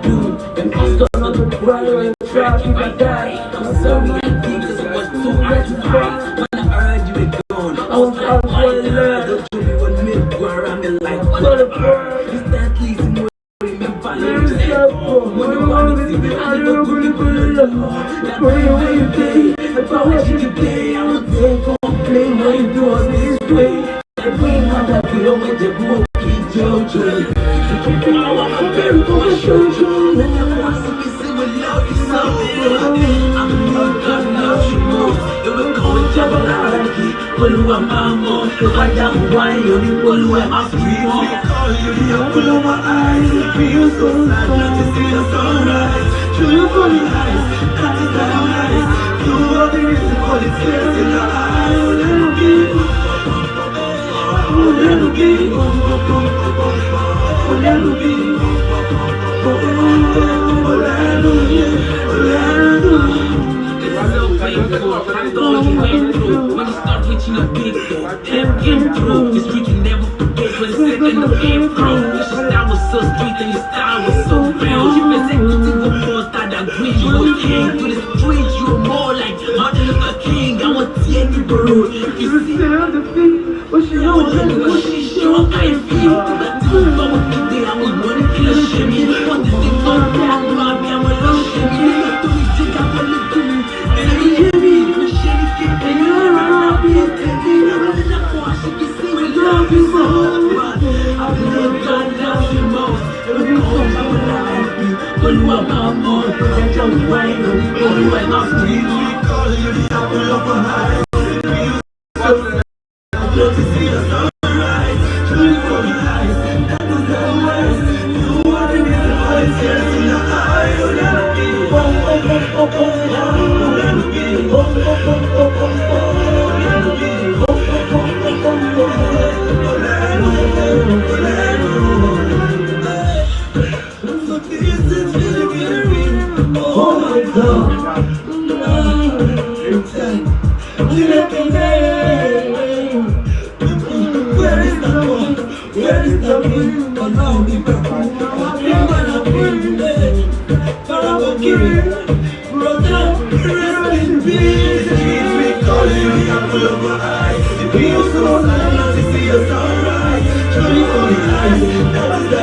do. And I'm still on the right track, you got that. I'm sorry I did cause it was too rectified. When I heard you were gone, I was like, why you love? Don't you be one minute where I'm in like, what a bird. You start leasing more. Remember, you said, when you want to see me, I don't really put it on. That's why you day. If I watch you today, I would say, complain what you do on this way. I bring out that you don't want to go. Jojo, I want my baby for my shoutout. When I want to be seen with love, you so I'm a new God, love you more. You will go and jump around. Follow my mom, if I don't want you, you follow my street. You follow my eyes, it feels so sad not to see the sunrise. Through your funny eyes, that is so nice. You are the reason for the tears in your eyes. Little bit, when you start reaching a big through, this street you never forget when it's second of April. Your style was so street and your style was so real. You executive of more than green, you were king. To the streets you were more like Martin Luther King. I want to see any bro. If you see on the feet, what she know, what she show, I feel. That too, I would be there, I would want to kill a shimmy. Want to think on that, mommy, I'm a little shimmy. Nigga, do me, think I'm a little do me. And you hear me, you shady kid, and you're around me, and you're running up for us, you can see we love you so much. I believe God loves you most. Every home I would like you. Follow up my mom, and tell me why you follow up my street. We call you the apple of my eye. I'd love to see the sunrise. Truly for the eyes, that was the worst. You are the reason why it's tears in your eyes. Oh, let me be. Oh, let me be. Oh, let me be. Oh my God, where is the one? Where is the wind? Allow me back. I'm gonna be brother, rest in peace. We call you the apple of my eye. It feels so sad not to see a sunrise. Truly for the eyes, that was the